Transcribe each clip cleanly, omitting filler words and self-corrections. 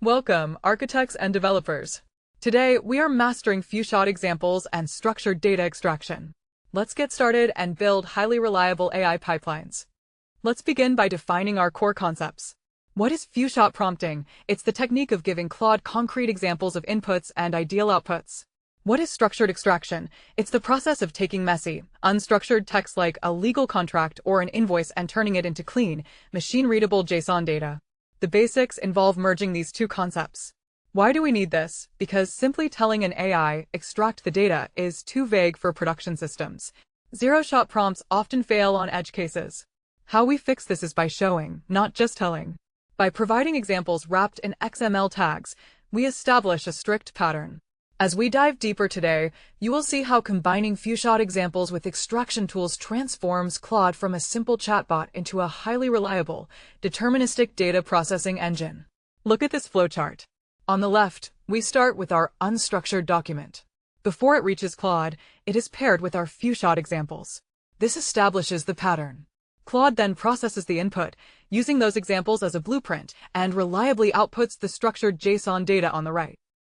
Welcome, architects and developers. Today, we are mastering few-shot examples and structured data extraction. Let's get started and build highly reliable AI pipelines. Let's begin by defining our core concepts. What is few-shot prompting? It's the technique of giving Claude concrete examples of inputs and ideal outputs. What is structured extraction? It's the process of taking messy, unstructured text like a legal contract or an invoice and turning it into clean, machine-readable JSON data. The basics involve merging these two concepts. Why do we need this? Because simply telling an AI, extract the data, is too vague for production systems. Zero-shot prompts often fail on edge cases. How we fix this is by showing, not just telling. By providing examples wrapped in XML tags, we establish a strict pattern. As we dive deeper today, you will see how combining few-shot examples with extraction tools transforms Claude from a simple chatbot into a highly reliable, deterministic data processing engine. Look at this flowchart. On the left, we start with our unstructured document. Before it reaches Claude, it is paired with our few-shot examples. This establishes the pattern. Claude then processes the input, using those examples as a blueprint, and reliably outputs the structured JSON data on the right.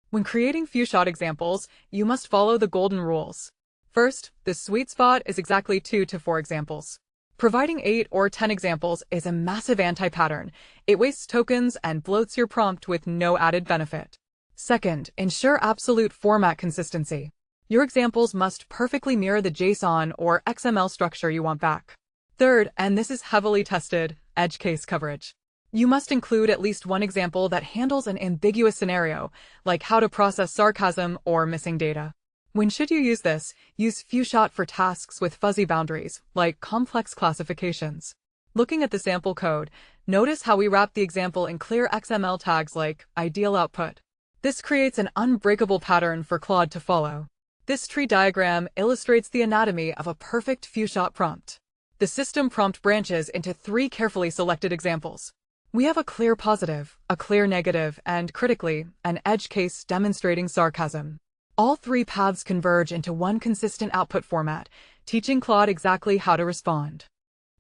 When creating few-shot examples, you must follow the golden rules. First, the sweet spot is exactly 2 to 4 examples. Providing 8 or 10 examples is a massive anti-pattern. It wastes tokens and bloats your prompt with no added benefit. Second, ensure absolute format consistency. Your examples must perfectly mirror the JSON or XML structure you want back. Third, and this is heavily tested, edge case coverage. You must include at least one example that handles an ambiguous scenario, like how to process sarcasm or missing data. When should you use this? Use few-shot for tasks with fuzzy boundaries, like complex classifications. Looking at the sample code, notice how we wrap the example in clear XML tags like ideal output. This creates an unbreakable pattern for Claude to follow. This tree diagram illustrates the anatomy of a perfect few-shot prompt. The system prompt branches into 3 carefully selected examples. We have a clear positive, a clear negative, and, critically, an edge case demonstrating sarcasm. All 3 paths converge into one consistent output format, teaching Claude exactly how to respond.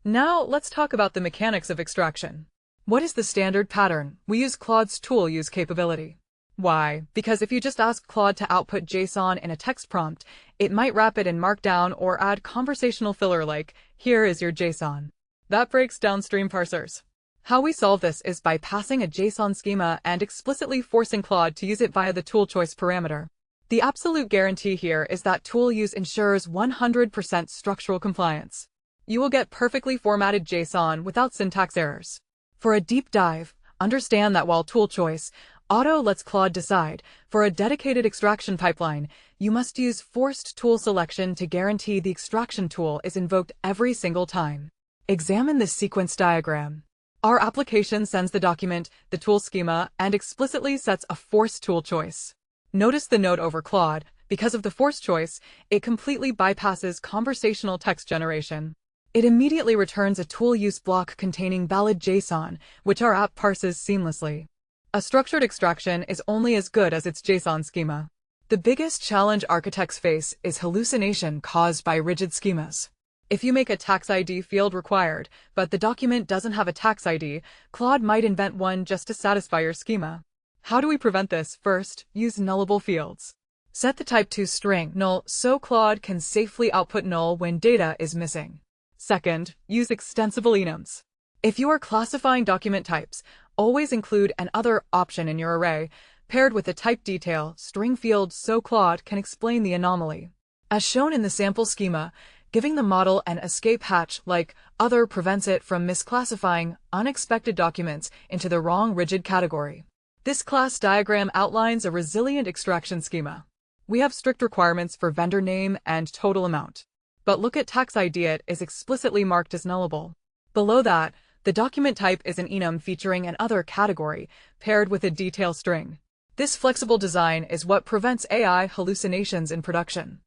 Now, let's talk about the mechanics of extraction. What is the standard pattern? We use Claude's tool use capability. Why? Because if you just ask Claude to output JSON in a text prompt, it might wrap it in Markdown or add conversational filler like, "Here is your JSON." That breaks downstream parsers. How we solve this is by passing a JSON schema and explicitly forcing Claude to use it via the tool choice parameter. The absolute guarantee here is that tool use ensures 100% structural compliance. You will get perfectly formatted JSON without syntax errors. For a deep dive, understand that while tool choice auto lets Claude decide, for a dedicated extraction pipeline, you must use forced tool selection to guarantee the extraction tool is invoked every single time. Examine this sequence diagram. Our application sends the document, the tool schema, and explicitly sets a forced tool choice. Notice the note over Claude. Because of the forced choice, it completely bypasses conversational text generation. It immediately returns a tool use block containing valid JSON, which our app parses seamlessly. A structured extraction is only as good as its JSON schema. The biggest challenge architects face is hallucination caused by rigid schemas. If you make a tax ID field required, but the document doesn't have a tax ID, Claude might invent one just to satisfy your schema. How do we prevent this? First, use nullable fields. Set the type to string null so Claude can safely output null when data is missing. Second, use extensible enums. If you are classifying document types, always include an other option in your array, paired with a type detail string field so Claude can explain the anomaly. As shown in the sample schema, giving the model an escape hatch like other prevents it from misclassifying unexpected documents into the wrong rigid category. This class diagram outlines a resilient extraction schema. We have strict requirements for vendor name and total amount. But look at tax ID, it is explicitly marked as nullable. Below that, the document type is an enum featuring an other category, paired with a detail string. This flexible design is what prevents AI hallucinations in production.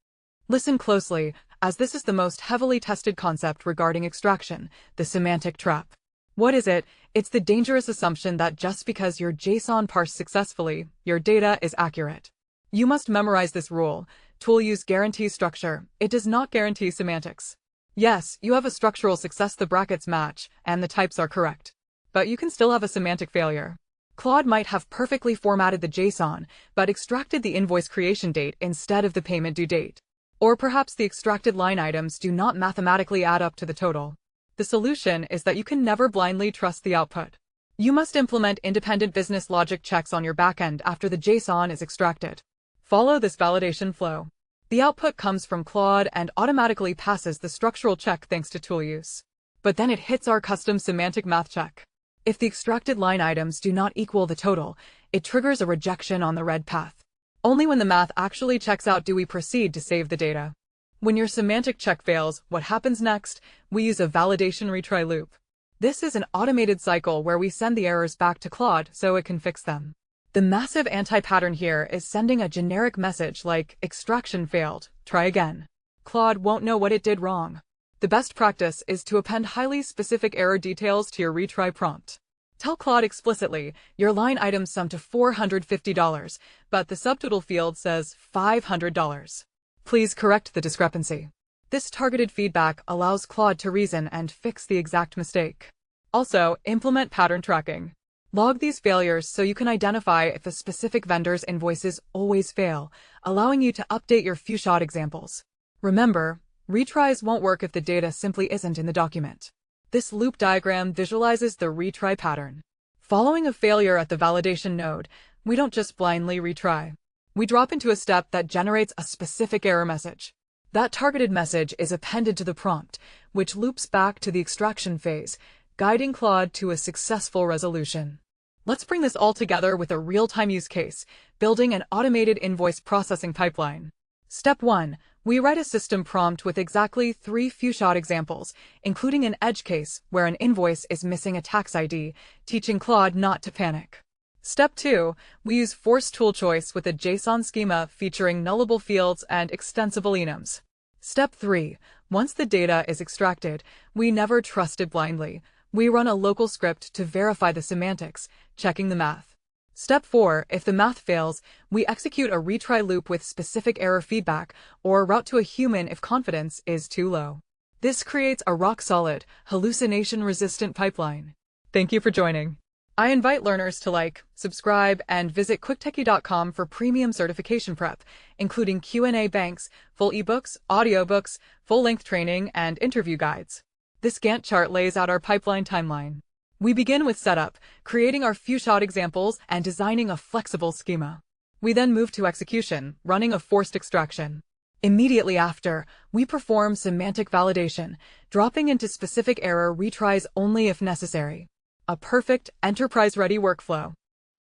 Listen closely, as this is the most heavily tested concept regarding extraction, the semantic trap. What is it? It's the dangerous assumption that just because your JSON parsed successfully, your data is accurate. You must memorize this rule. Tool use guarantees structure. It does not guarantee semantics. Yes, you have a structural success, the brackets match, and the types are correct. But you can still have a semantic failure. Claude might have perfectly formatted the JSON, but extracted the invoice creation date instead of the payment due date. Or perhaps the extracted line items do not mathematically add up to the total. The solution is that you can never blindly trust the output. You must implement independent business logic checks on your backend after the JSON is extracted. Follow this validation flow. The output comes from Claude and automatically passes the structural check thanks to tool use. But then it hits our custom semantic math check. If the extracted line items do not equal the total, it triggers a rejection on the red path. Only when the math actually checks out do we proceed to save the data. When your semantic check fails, what happens next? We use a validation retry loop. This is an automated cycle where we send the errors back to Claude so it can fix them. The massive anti-pattern here is sending a generic message like, extraction failed, try again. Claude won't know what it did wrong. The best practice is to append highly specific error details to your retry prompt. Tell Claude explicitly, your line items sum to $450, but the subtotal field says $500. Please correct the discrepancy. This targeted feedback allows Claude to reason and fix the exact mistake. Also, implement pattern tracking. Log these failures so you can identify if a specific vendor's invoices always fail, allowing you to update your few-shot examples. Remember, retries won't work if the data simply isn't in the document. This loop diagram visualizes the retry pattern. Following a failure at the validation node, we don't just blindly retry. We drop into a step that generates a specific error message. That targeted message is appended to the prompt, which loops back to the extraction phase, guiding Claude to a successful resolution. Let's bring this all together with a real-time use case, building an automated invoice processing pipeline. Step 1. We write a system prompt with exactly 3 few-shot examples, including an edge case where an invoice is missing a tax ID, teaching Claude not to panic. Step 2. We use force tool choice with a JSON schema featuring nullable fields and extensible enums. Step 3. Once the data is extracted, we never trust it blindly. We run a local script to verify the semantics, checking the math. Step 4. If the math fails, we execute a retry loop with specific error feedback or route to a human if confidence is too low. This creates a rock-solid, hallucination-resistant pipeline. Thank you for joining. I invite learners to like, subscribe, and visit quicktechie.com for premium certification prep, including Q&A banks, full ebooks, audiobooks, full-length training, and interview guides. This Gantt chart lays out our pipeline timeline. We begin with setup, creating our few-shot examples and designing a flexible schema. We then move to execution, running a forced extraction. Immediately after, we perform semantic validation, dropping into specific error retries only if necessary. A perfect, enterprise-ready workflow.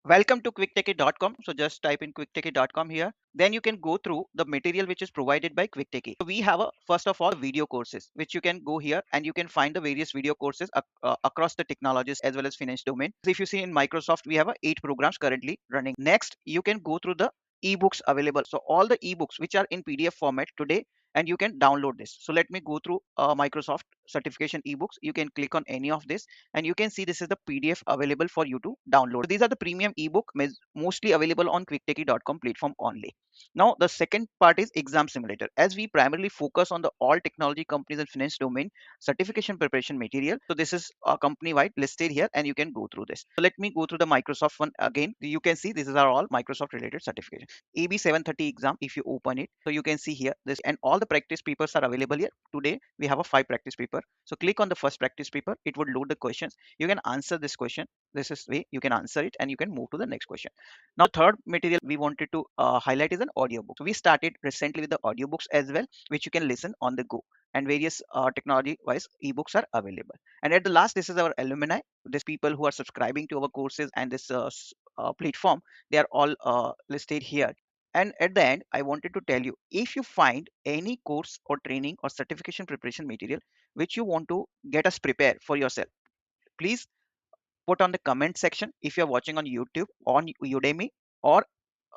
Welcome to quicktechie.com. So just type in quicktechie.com here. Then you can go through the material which is provided by Quicktechie. So we have first of all video courses which you can go here and you can find the various video courses across the technologies as well as finance domain. So if you see in Microsoft, we have 8 programs currently running. Next, you can go through the ebooks available. So all the ebooks which are in PDF format today, and you can download this. So let me go through Microsoft certification ebooks. You can click on any of this and you can see this is the PDF available for you to download. So these are the premium ebook mostly available on quicktechie.com platform only. Now the second part is exam simulator. As we primarily focus on the all technology companies and finance domain certification preparation material. So this is company wide listed here and you can go through this. So let me go through the Microsoft one again. You can see this is all Microsoft related certification. AB 730 exam, if you open it, so you can see here this and all the practice papers are available here. Today we have a 5 practice paper. So click on the first practice paper. It would load the questions. You can answer this question. This is way you can answer it and you can move to the next question. Now third material we wanted to highlight is an audiobook. So we started recently with the audiobooks as well, which you can listen on the go, and various technology wise ebooks are available. And at the last, this is our alumni. These people who are subscribing to our courses and this platform, they are all listed here. And at the end, I wanted to tell you, if you find any course or training or certification preparation material which you want to get us prepare for yourself, please put on the comment section. If you're watching on YouTube, on Udemy, or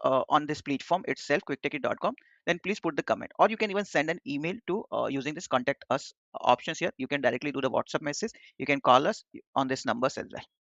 on this platform itself, quicktechie.com, then please put the comment, or you can even send an email to using this contact us options here. You can directly do the WhatsApp message. You can call us on this numbers as well.